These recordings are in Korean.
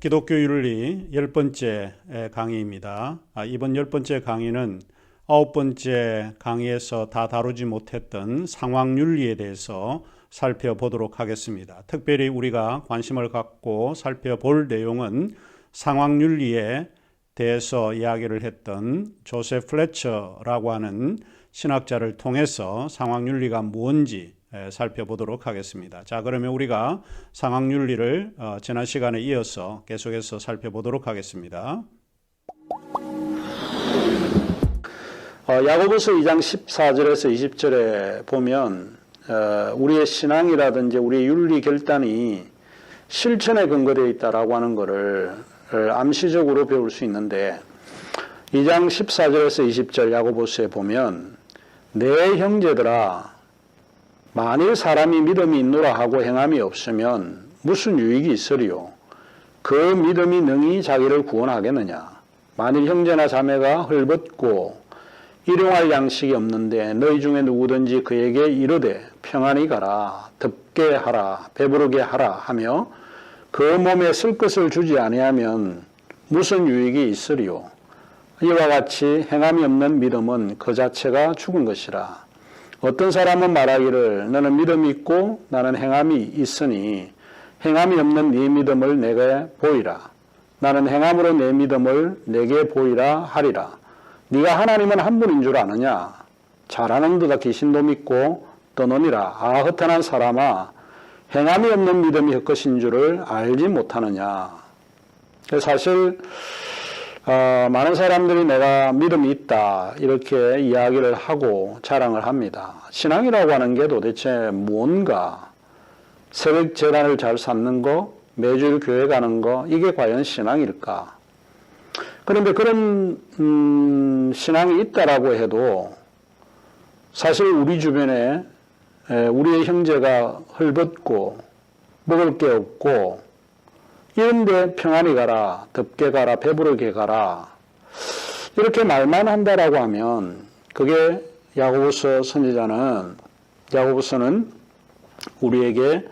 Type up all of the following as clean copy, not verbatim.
기독교 윤리 10번째 강의입니다. 이번 10번째 강의는 9번째 강의에서 다 다루지 못했던 상황윤리에 대해서 살펴보도록 하겠습니다. 특별히 우리가 관심을 갖고 살펴볼 내용은 상황윤리에 대해서 이야기를 했던 조셉 플래처라고 하는 신학자를 통해서 상황윤리가 뭔지 살펴보도록 하겠습니다. 자, 그러면 우리가 상황윤리를 지난 시간에 이어서 계속해서 살펴보도록 하겠습니다. 야고보서 2장 14절에서 20절에 보면 우리의 신앙이라든지 우리의 윤리 결단이 실천에 근거되어 있다라고 하는 것을 암시적으로 배울 수 있는데 2장 14절에서 20절 야고보서에 보면 내 형제들아 만일 사람이 믿음이 있노라 하고 행함이 없으면 무슨 유익이 있으리요? 그 믿음이 능히 자기를 구원하겠느냐? 만일 형제나 자매가 헐벗고 일용할 양식이 없는데 너희 중에 누구든지 그에게 이르되 평안히 가라, 덥게 하라, 배부르게 하라 하며 그 몸에 쓸 것을 주지 아니하면 무슨 유익이 있으리요? 이와 같이 행함이 없는 믿음은 그 자체가 죽은 것이라. 어떤 사람은 말하기를 너는 믿음이 있고 나는 행함이 있으니 행함이 없는 네 믿음을 내게 보이라. 나는 행함으로 내 믿음을 내게 보이라 하리라. 네가 하나님은 한 분인 줄 아느냐? 잘하는 데다 귀신도 믿고 떠노니라. 아, 허탄한 사람아, 행함이 없는 믿음이 헛것인 줄을 알지 못하느냐? 사실 많은 사람들이 내가 믿음이 있다 이렇게 이야기를 하고 자랑을 합니다. 신앙이라고 하는 게 도대체 뭔가? 새벽 제단을 잘 쌓는 거, 매주일 교회 가는 거, 이게 과연 신앙일까? 그런데 그런 신앙이 있다라고 해도 사실 우리 주변에 우리의 형제가 헐벗고 먹을 게 없고 이런데 평안히 가라, 덥게 가라, 배부르게 가라 이렇게 말만 한다라고 하면 그게 야고보서는 우리에게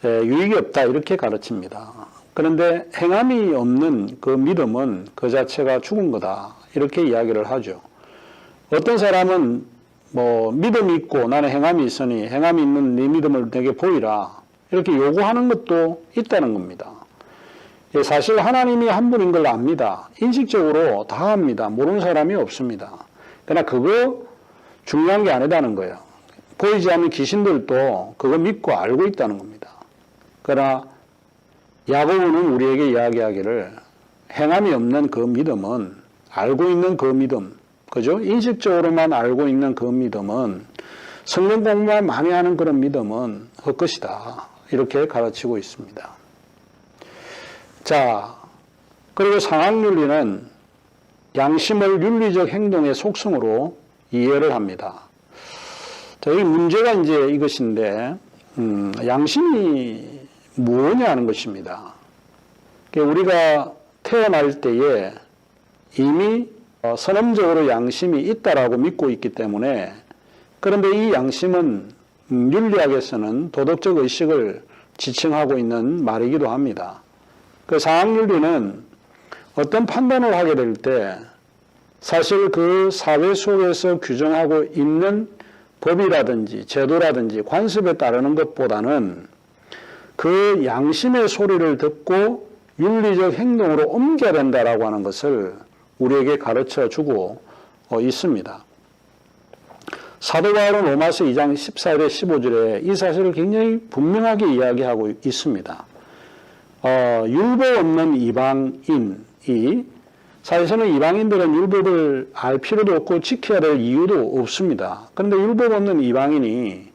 유익이 없다 이렇게 가르칩니다. 그런데 행함이 없는 그 믿음은 그 자체가 죽은 거다 이렇게 이야기를 하죠. 어떤 사람은 믿음이 있고 나는 행함이 있으니 행함이 있는 네 믿음을 내게 보이라 이렇게 요구하는 것도 있다는 겁니다. 사실 하나님이 한 분인 걸 압니다. 인식적으로 다 압니다. 모르는 사람이 없습니다. 그러나 그거 중요한 게 아니다는 거예요. 보이지 않는 귀신들도 그거 믿고 알고 있다는 겁니다. 그러나 야고보는 우리에게 이야기하기를 행함이 없는 그 믿음은 알고 있는 그 믿음, 그죠? 인식적으로만 알고 있는 그 믿음은 성경 공부만 많이 하는 그런 믿음은 헛것이다. 이렇게 가르치고 있습니다. 자, 그리고 상황윤리는 양심을 윤리적 행동의 속성으로 이해를 합니다. 자, 이 문제가 이제 이것인데, 양심이 뭐냐 하는 것입니다. 우리가 태어날 때에 이미 선언적으로 양심이 있다라고 믿고 있기 때문에 그런데 이 양심은 윤리학에서는 도덕적 의식을 지칭하고 있는 말이기도 합니다. 그 상황윤리는 어떤 판단을 하게 될 때 사실 그 사회 속에서 규정하고 있는 법이라든지 제도라든지 관습에 따르는 것보다는 그 양심의 소리를 듣고 윤리적 행동으로 옮겨야 된다라고 하는 것을 우리에게 가르쳐 주고 있습니다. 사도 바울은 로마서 2장 14절에 15절에 이 사실을 굉장히 분명하게 이야기하고 있습니다. 율법 없는 이방인이 사실은 이방인들은 율법을 알 필요도 없고 지켜야 될 이유도 없습니다. 그런데 율법 없는 이방인이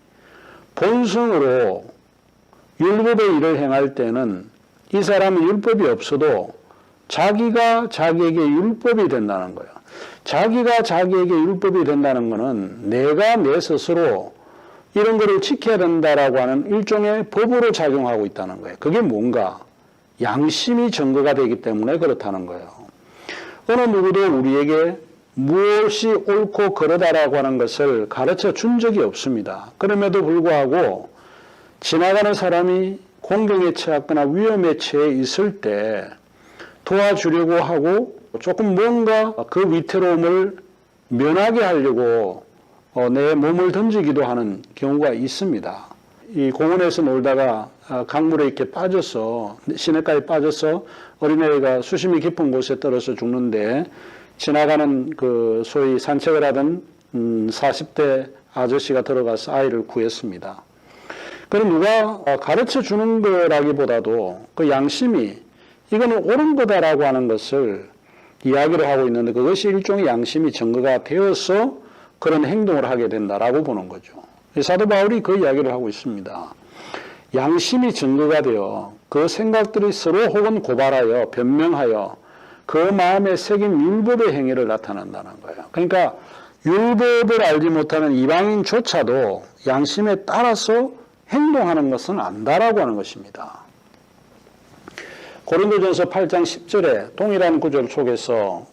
본성으로 율법의 일을 행할 때는 이 사람은 율법이 없어도 자기가 자기에게 율법이 된다는 거예요. 자기가 자기에게 율법이 된다는 것은 내가 내 스스로 이런 거를 지켜야 된다라고 하는 일종의 법으로 작용하고 있다는 거예요. 그게 뭔가? 양심이 증거가 되기 때문에 그렇다는 거예요. 어느 누구도 우리에게 무엇이 옳고 그러다라고 하는 것을 가르쳐 준 적이 없습니다. 그럼에도 불구하고 지나가는 사람이 공경에 처했거나 위험에 처해 있을 때 도와주려고 하고 조금 뭔가 그 위태로움을 면하게 하려고 내 몸을 던지기도 하는 경우가 있습니다. 이 공원에서 놀다가 강물에 이렇게 빠져서 시내가에 빠져서 어린아이가 수심이 깊은 곳에 떨어져 죽는데 지나가는 그 소위 산책을 하던 40대 아저씨가 들어가서 아이를 구했습니다. 그럼 누가 가르쳐 주는 거라기보다도 그 양심이 이거는 옳은 거다라고 하는 것을 이야기를 하고 있는데 그것이 일종의 양심이 증거가 되어서 그런 행동을 하게 된다라고 보는 거죠. 사도 바울이 그 이야기를 하고 있습니다. 양심이 증거가 되어 그 생각들이 서로 혹은 고발하여 변명하여 그 마음에 새긴 율법의 행위를 나타낸다는 거예요. 그러니까 율법을 알지 못하는 이방인조차도 양심에 따라서 행동하는 것은 안다라고 하는 것입니다. 고린도전서 8장 10절에 동일한 구절 속에서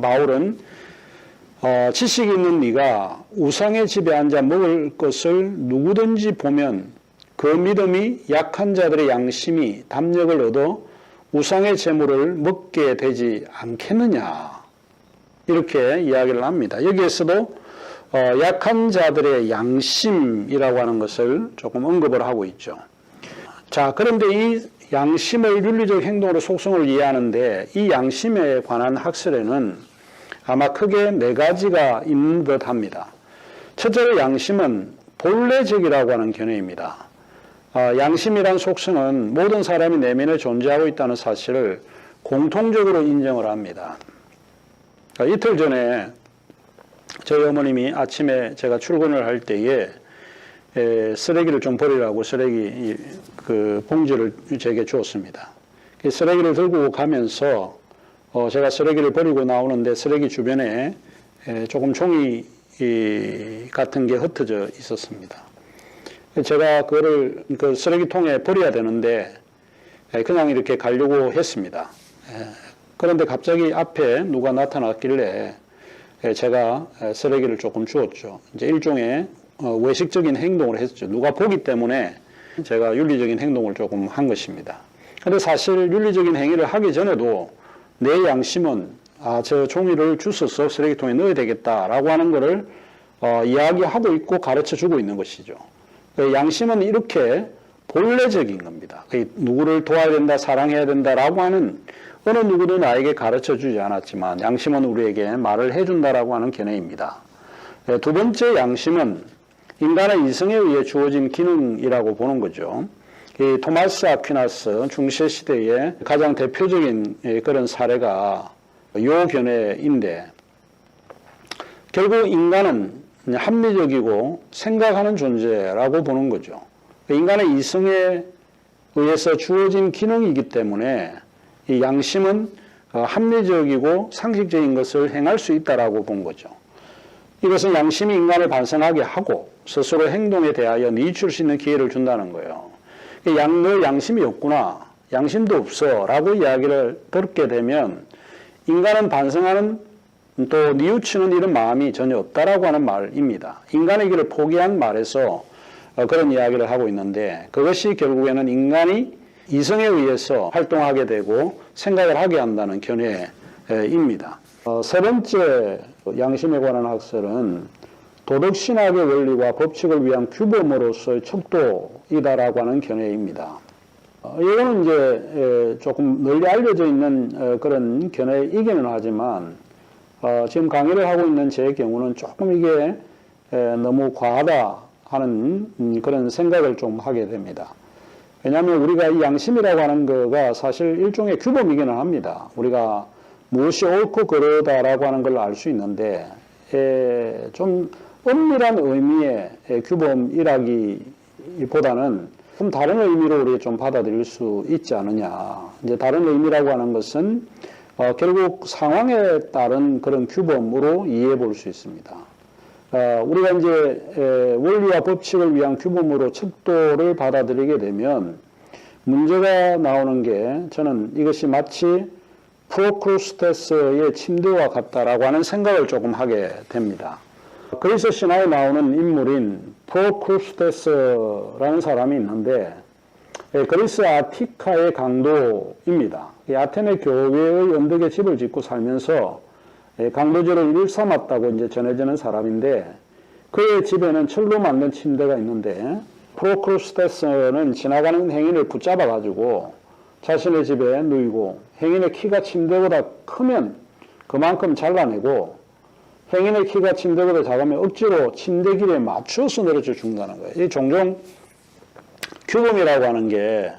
바울은 지식이 있는 네가 우상의 집에 앉아 먹을 것을 누구든지 보면 그 믿음이 약한 자들의 양심이 담력을 얻어 우상의 재물을 먹게 되지 않겠느냐 이렇게 이야기를 합니다. 여기에서도 약한 자들의 양심이라고 하는 것을 조금 언급을 하고 있죠. 자, 그런데 이 양심을 윤리적 행동으로 속성을 이해하는데 이 양심에 관한 학설에는 아마 크게 4가지가 있는 듯 합니다. 첫째로 양심은 본래적이라고 하는 견해입니다. 양심이란 속성은 모든 사람이 내면에 존재하고 있다는 사실을 공통적으로 인정을 합니다. 이틀 전에 저희 어머님이 아침에 제가 출근을 할 때에 쓰레기를 좀 버리라고 쓰레기 그 봉지를 제게 주었습니다. 쓰레기를 들고 가면서 제가 쓰레기를 버리고 나오는데 쓰레기 주변에 조금 종이 같은 게 흩어져 있었습니다. 제가 그거를 그 쓰레기통에 버려야 되는데 그냥 이렇게 가려고 했습니다. 그런데 갑자기 앞에 누가 나타났길래 제가 쓰레기를 조금 주었죠. 이제 일종의 외식적인 행동을 했죠. 누가 보기 때문에 제가 윤리적인 행동을 조금 한 것입니다. 그런데 사실 윤리적인 행위를 하기 전에도 내 양심은 저 종이를 주워서 쓰레기통에 넣어야 되겠다라고 하는 것을 이야기하고 있고 가르쳐 주고 있는 것이죠. 양심은 이렇게 본래적인 겁니다. 누구를 도와야 된다, 사랑해야 된다라고 하는 어느 누구도 나에게 가르쳐 주지 않았지만 양심은 우리에게 말을 해준다라고 하는 견해입니다. 두 번째 양심은 인간의 이성에 의해 주어진 기능이라고 보는 거죠. 이 토마스 아퀴나스 중세 시대의 가장 대표적인 그런 사례가 요 견해인데 결국 인간은 합리적이고 생각하는 존재라고 보는 거죠. 인간의 이성에 의해서 주어진 기능이기 때문에 이 양심은 합리적이고 상식적인 것을 행할 수 있다라고 본 거죠. 이것은 양심이 인간을 반성하게 하고 스스로 행동에 대하여 니출 수 있는 기회를 준다는 거예요. 너 양심이 없구나, 양심도 없어 라고 이야기를 듣게 되면 인간은 반성하는 또 뉘우치는 이런 마음이 전혀 없다라고 하는 말입니다. 인간의 길을 포기한 말에서 그런 이야기를 하고 있는데 그것이 결국에는 인간이 이성에 의해서 활동하게 되고 생각을 하게 한다는 견해입니다. 세 번째 양심에 관한 학설은 도덕신학의 원리와 법칙을 위한 규범으로서의 척도이다라고 하는 견해입니다. 이거는 이제 조금 널리 알려져 있는 그런 견해이기는 하지만 지금 강의를 하고 있는 제 경우는 조금 이게 너무 과하다 하는 그런 생각을 좀 하게 됩니다. 왜냐하면 우리가 이 양심이라고 하는 거가 사실 일종의 규범이기는 합니다. 우리가 무엇이 옳고 그르다라고 하는 걸 알 수 있는데 좀 엄밀한 의미의 규범이라기보다는 좀 다른 의미로 우리가 좀 받아들일 수 있지 않느냐. 이제 다른 의미라고 하는 것은 결국 상황에 따른 그런 규범으로 이해해 볼 수 있습니다. 우리가 이제 원리와 법칙을 위한 규범으로 척도를 받아들이게 되면 문제가 나오는 게 저는 이것이 마치 프로크루스테스의 침대와 같다라고 하는 생각을 조금 하게 됩니다. 그리스 신화에 나오는 인물인 프로크루스테스라는 사람이 있는데 그리스 아티카의 강도입니다. 아테네 교회의 언덕에 집을 짓고 살면서 강도질을 일삼았다고 이제 전해지는 사람인데, 그의 집에는 철로 만든 침대가 있는데 프로크루스테스는 지나가는 행인을 붙잡아 가지고 자신의 집에 누이고, 행인의 키가 침대보다 크면 그만큼 잘라내고, 행인의 키가 침대보다 작으면 억지로 침대 길이에 맞춰서 내려줘 준다는 거예요. 이 종종 규범이라고 하는 게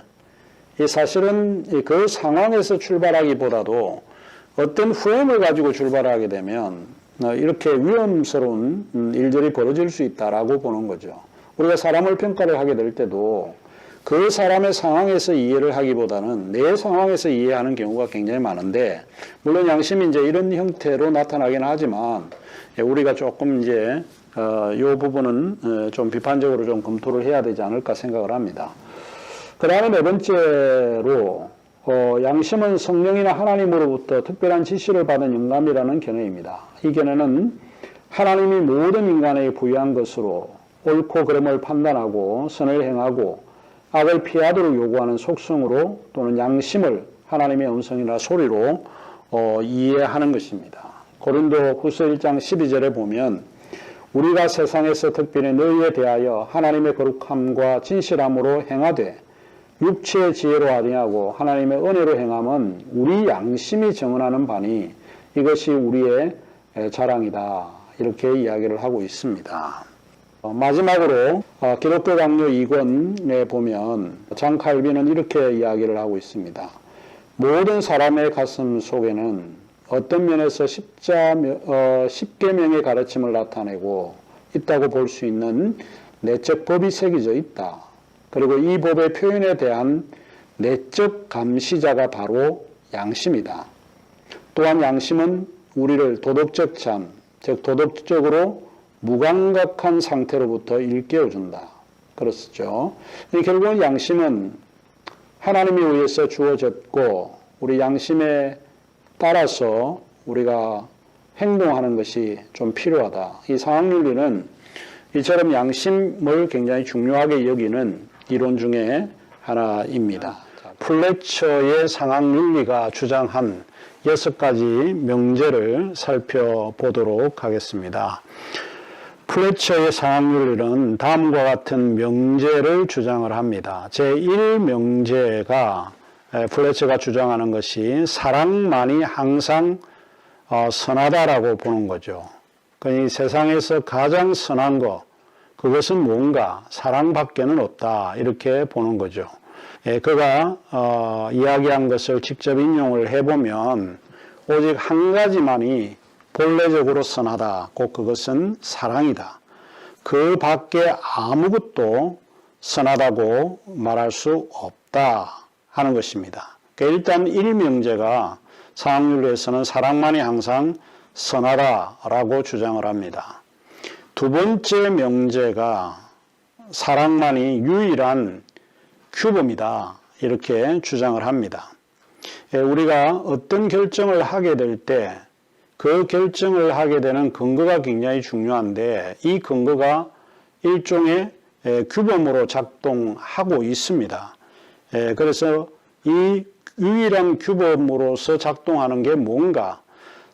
사실은 그 상황에서 출발하기보다도 어떤 후행을 가지고 출발하게 되면 이렇게 위험스러운 일들이 벌어질 수 있다라고 보는 거죠. 우리가 사람을 평가를 하게 될 때도 그 사람의 상황에서 이해를 하기보다는 내 상황에서 이해하는 경우가 굉장히 많은데, 물론 양심이 이제 이런 형태로 나타나긴 하지만 우리가 조금 이제 이 부분은 좀 비판적으로 좀 검토를 해야 되지 않을까 생각을 합니다. 그 다음에 네 번째로 양심은 성령이나 하나님으로부터 특별한 지시를 받은 영감이라는 견해입니다. 이 견해는 하나님이 모든 인간에게 부여한 것으로 옳고 그름을 판단하고 선을 행하고 악을 피하도록 요구하는 속성으로 또는 양심을 하나님의 음성이나 소리로 이해하는 것입니다. 고린도 후서 1장 12절에 보면 우리가 세상에서 특별히 너희에 대하여 하나님의 거룩함과 진실함으로 행하되 육체의 지혜로 아니하고 하나님의 은혜로 행함은 우리 양심이 정언하는 바니 이것이 우리의 자랑이다. 이렇게 이야기를 하고 있습니다. 마지막으로 기독교 강요 2권에 보면 장 칼빈은 이렇게 이야기를 하고 있습니다. 모든 사람의 가슴 속에는 어떤 면에서 십계명의 가르침을 나타내고 있다고 볼 수 있는 내적 법이 새겨져 있다. 그리고 이 법의 표현에 대한 내적 감시자가 바로 양심이다. 또한 양심은 우리를 도덕적 잠, 즉 도덕적으로 무감각한 상태로부터 일깨워준다. 그렇죠. 결국은 양심은 하나님에 의해서 주어졌고 우리 양심에 따라서 우리가 행동하는 것이 좀 필요하다. 이 상황윤리는 이처럼 양심을 굉장히 중요하게 여기는 이론 중에 하나입니다. 플래처의 상황윤리가 주장한 6가지 명제를 살펴보도록 하겠습니다. 플래처의 상황윤리는 다음과 같은 명제를 주장을 합니다. 제1명제가 플래처가 주장하는 것이 사랑만이 항상 선하다라고 보는 거죠. 그러니 세상에서 가장 선한 것, 그것은 뭔가 사랑밖에는 없다 이렇게 보는 거죠. 그가 이야기한 것을 직접 인용을 해보면 오직 한 가지만이 본래적으로 선하다. 곧 그것은 사랑이다. 그 밖에 아무것도 선하다고 말할 수 없다 하는 것입니다. 그러니까 일단 1명제가 상황윤리에서는 사랑만이 항상 선하다라고 주장을 합니다. 두 번째 명제가 사랑만이 유일한 규범이다 이렇게 주장을 합니다. 우리가 어떤 결정을 하게 될 때 그 결정을 하게 되는 근거가 굉장히 중요한데 이 근거가 일종의 규범으로 작동하고 있습니다. 그래서 이 유일한 규범으로서 작동하는 게 뭔가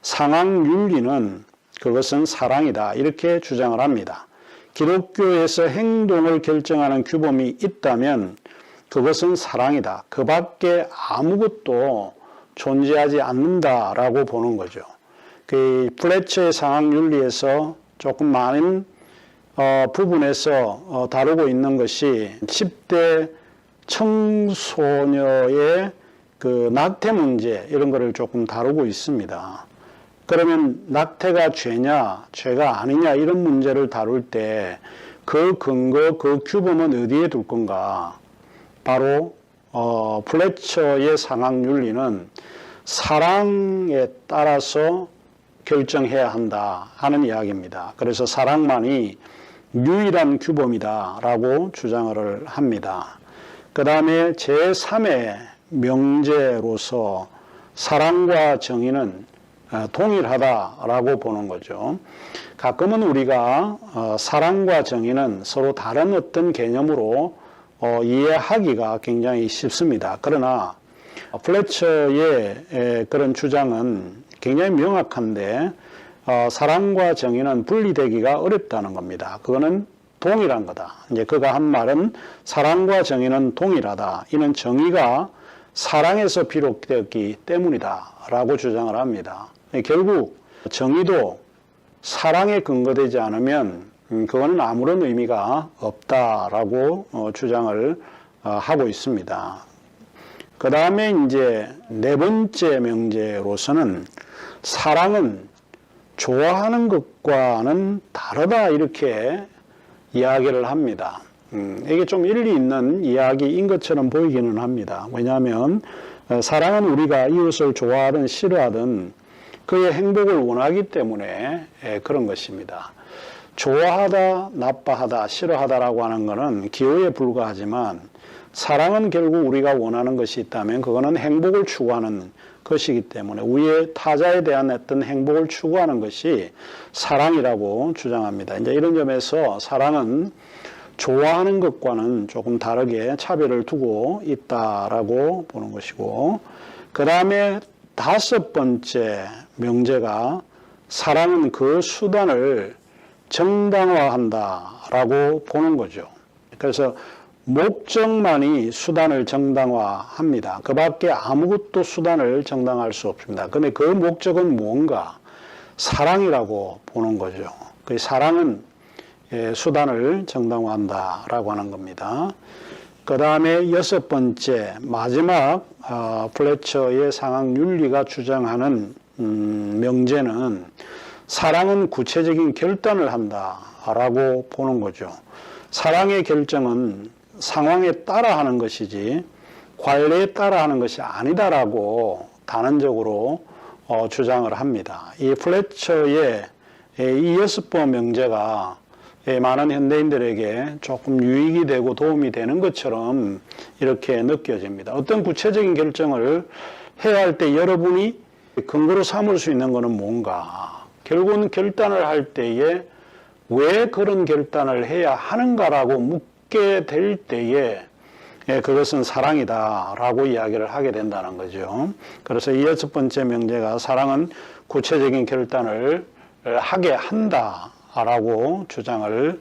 상황윤리는 그것은 사랑이다 이렇게 주장을 합니다. 기독교에서 행동을 결정하는 규범이 있다면 그것은 사랑이다. 그 밖에 아무것도 존재하지 않는다라고 보는 거죠. 그 플래처의 상황윤리에서 조금 많은 부분에서 다루고 있는 것이 10대 청소녀의 그 낙태 문제 이런 거를 조금 다루고 있습니다. 그러면 낙태가 죄냐, 죄가 아니냐 이런 문제를 다룰 때 그 근거, 그 규범은 어디에 둘 건가? 바로 플래처의 상황윤리는 사랑에 따라서 결정해야 한다 하는 이야기입니다. 그래서 사랑만이 유일한 규범이다라고 주장을 합니다. 그 다음에 제3의 명제로서 사랑과 정의는 동일하다라고 보는 거죠. 가끔은 우리가 사랑과 정의는 서로 다른 어떤 개념으로 이해하기가 굉장히 쉽습니다. 그러나 플래처의 그런 주장은 굉장히 명확한데 사랑과 정의는 분리되기가 어렵다는 겁니다. 그거는 동일한 거다. 이제 그가 한 말은 사랑과 정의는 동일하다. 이는 정의가 사랑에서 비롯되었기 때문이다라고 주장을 합니다. 결국 정의도 사랑에 근거되지 않으면 그거는 아무런 의미가 없다라고 주장을 하고 있습니다. 그 다음에 이제 네 번째 명제로서는 사랑은 좋아하는 것과는 다르다 이렇게 이야기를 합니다. 이게 좀 일리 있는 이야기인 것처럼 보이기는 합니다. 왜냐하면 사랑은 우리가 이웃을 좋아하든 싫어하든 그의 행복을 원하기 때문에 그런 것입니다. 좋아하다, 나빠하다, 싫어하다라고 하는 것은 기호에 불과하지만 사랑은 결국 우리가 원하는 것이 있다면 그거는 행복을 추구하는 것이기 때문에 우리의 타자에 대한 어떤 행복을 추구하는 것이 사랑이라고 주장합니다. 이제 이런 점에서 사랑은 좋아하는 것과는 조금 다르게 차별을 두고 있다라고 보는 것이고, 그 다음에 다섯 번째 명제가 사랑은 그 수단을 정당화한다라고 보는 거죠. 그래서 목적만이 수단을 정당화합니다. 그 밖에 아무것도 수단을 정당화할 수 없습니다. 그런데 그 목적은 뭔가? 사랑이라고 보는 거죠. 그 사랑은 수단을 정당화한다라고 하는 겁니다. 그 다음에 여섯 번째, 마지막 플래처의 상황윤리가 주장하는 명제는 사랑은 구체적인 결단을 한다라고 보는 거죠. 사랑의 결정은 상황에 따라 하는 것이지 관례에 따라 하는 것이 아니다라고 단언적으로 주장을 합니다. 이 플래처의 이 여섯 번 명제가 많은 현대인들에게 조금 유익이 되고 도움이 되는 것처럼 이렇게 느껴집니다. 어떤 구체적인 결정을 해야 할 때 여러분이 근거로 삼을 수 있는 것은 뭔가? 결국은 결단을 할 때에 왜 그런 결단을 해야 하는가라고 묻게 될 때에 그것은 사랑이다라고 이야기를 하게 된다는 거죠. 그래서 이 여섯 번째 명제가 사랑은 구체적인 결단을 하게 한다라고 주장을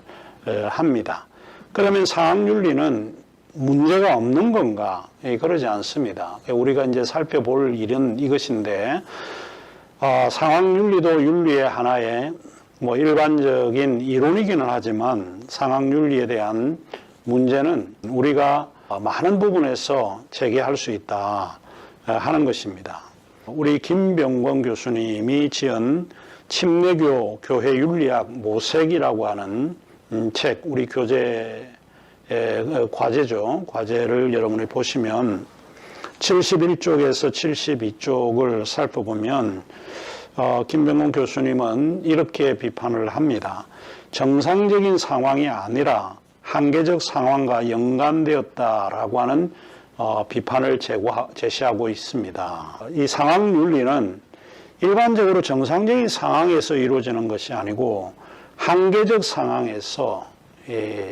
합니다. 그러면 상황윤리는 문제가 없는 건가? 그러지 않습니다. 우리가 이제 살펴볼 일은 이것인데, 상황윤리도 윤리의 하나의 일반적인 이론이기는 하지만 상황윤리에 대한 문제는 우리가 많은 부분에서 제기할 수 있다 하는 것입니다. 우리 김병권 교수님이 지은 침례교 교회 윤리학 모색이라고 하는 책, 우리 교재 과제죠. 과제를 여러분이 보시면 71쪽에서 72쪽을 살펴보면 김병권 교수님은 이렇게 비판을 합니다. 정상적인 상황이 아니라 한계적 상황과 연관되었다라고 하는 비판을 제시하고 있습니다. 이 상황윤리는 일반적으로 정상적인 상황에서 이루어지는 것이 아니고 한계적 상황에서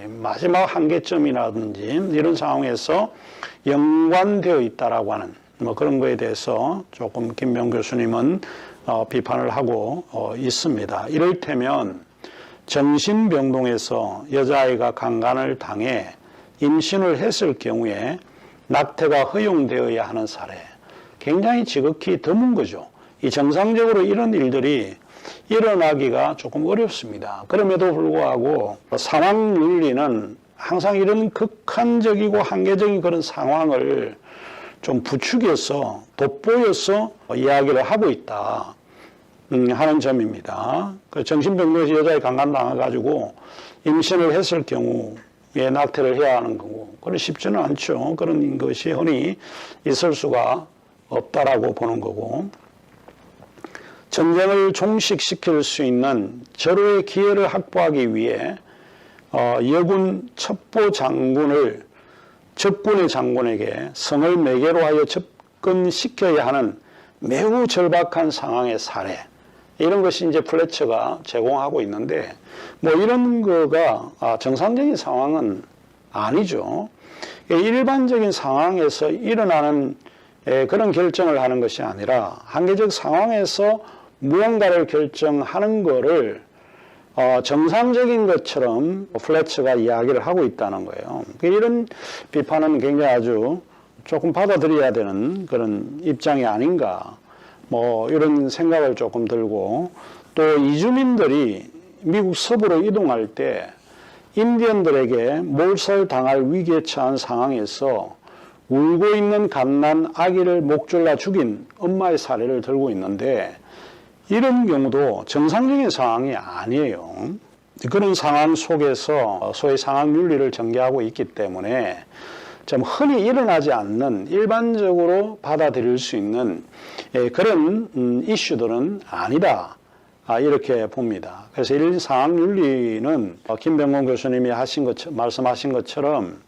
마지막 한계점이라든지 이런 상황에서 연관되어 있다라고 하는 그런 거에 대해서 조금 김병 교수님은 비판을 하고 있습니다. 이를테면 정신병동에서 여자아이가 강간을 당해 임신을 했을 경우에 낙태가 허용되어야 하는 사례, 굉장히 지극히 드문 거죠. 이 정상적으로 이런 일들이 일어나기가 조금 어렵습니다. 그럼에도 불구하고 상황윤리는 항상 이런 극한적이고 한계적인 그런 상황을 좀 부추겨서 돋보여서 이야기를 하고 있다 하는 점입니다. 그 정신병동에서 여자애 강간당해가지고 임신을 했을 경우에 낙태를 해야 하는 거고, 그건 쉽지는 않죠. 그런 것이 흔히 있을 수가 없다라고 보는 거고, 전쟁을 종식시킬 수 있는 절호의 기회를 확보하기 위해 여군 첩보 장군을 적군의 장군에게 성을 매개로 하여 접근시켜야 하는 매우 절박한 상황의 사례, 이런 것이 이제 플래처가 제공하고 있는데, 이런 거가 정상적인 상황은 아니죠. 일반적인 상황에서 일어나는 그런 결정을 하는 것이 아니라 한계적 상황에서 무언가를 결정하는 거를 정상적인 것처럼 플래처가 이야기를 하고 있다는 거예요. 이런 비판은 굉장히 아주 조금 받아들여야 되는 그런 입장이 아닌가, 뭐 이런 생각을 조금 들고, 또 이주민들이 미국 서부로 이동할 때 인디언들에게 몰살당할 위기에 처한 상황에서 울고 있는 갓난 아기를 목 졸라 죽인 엄마의 사례를 들고 있는데, 이런 경우도 정상적인 상황이 아니에요. 그런 상황 속에서 소위 상황 윤리를 전개하고 있기 때문에 좀 흔히 일어나지 않는, 일반적으로 받아들일 수 있는 그런 이슈들은 아니다, 이렇게 봅니다. 그래서 이 상황 윤리는 김병곤 교수님이 말씀하신 것처럼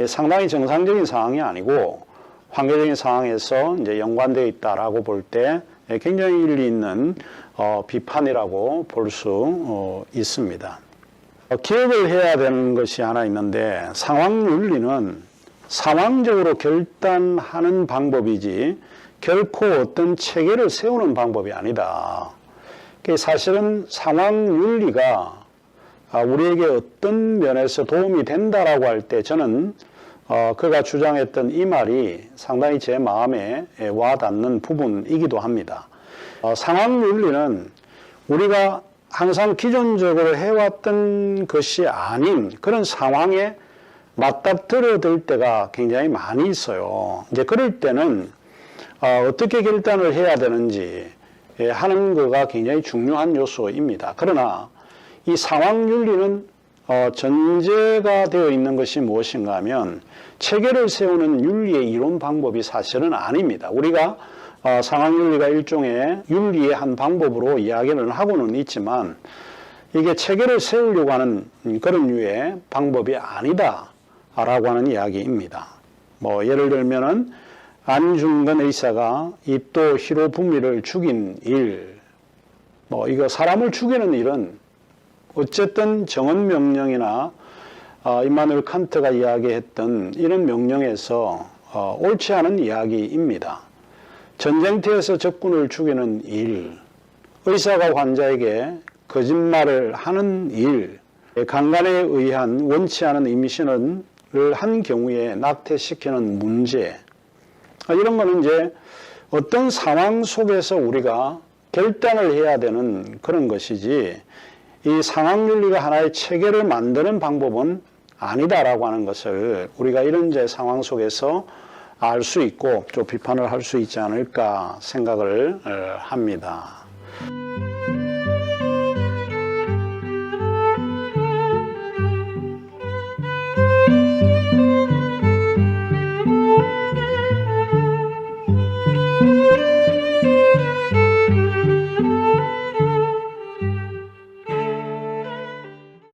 상당히 정상적인 상황이 아니고 환경적인 상황에서 이제 연관되어 있다라고 볼 때 굉장히 일리 있는 비판이라고 볼 수 있습니다. 기억을 해야 되는 것이 하나 있는데, 상황 윤리는 상황적으로 결단하는 방법이지 결코 어떤 체계를 세우는 방법이 아니다. 사실은 상황 윤리가 우리에게 어떤 면에서 도움이 된다라고 할 때 저는 그가 주장했던 이 말이 상당히 제 마음에 와닿는 부분이기도 합니다. 상황 윤리는 우리가 항상 기존적으로 해왔던 것이 아닌 그런 상황에 맞닥뜨려들 때가 굉장히 많이 있어요. 이제 그럴 때는 어떻게 결단을 해야 되는지 하는 거가 굉장히 중요한 요소입니다. 그러나 이 상황 윤리는 전제가 되어 있는 것이 무엇인가 하면 체계를 세우는 윤리의 이론 방법이 사실은 아닙니다. 우리가 상황 윤리가 일종의 윤리의 한 방법으로 이야기를 하고는 있지만 이게 체계를 세우려고 하는 그런 류의 방법이 아니다라고 하는 이야기입니다. 뭐 예를 들면은 안중근 의사가 이토 히로부미를 죽인 일, 뭐 이거 사람을 죽이는 일은 어쨌든 정언 명령이나 임마누엘 칸트가 이야기했던 이런 명령에서 옳지 않은 이야기입니다. 전쟁터에서 적군을 죽이는 일, 의사가 환자에게 거짓말을 하는 일, 강간에 의한 원치 않은 임신을 한 경우에 낙태시키는 문제, 이런 거는 이제 어떤 상황 속에서 우리가 결단을 해야 되는 그런 것이지, 이 상황 윤리가 하나의 체계를 만드는 방법은 아니다라고 하는 것을 우리가 이런 이제 상황 속에서 알 수 있고 또 비판을 할 수 있지 않을까 생각을 합니다.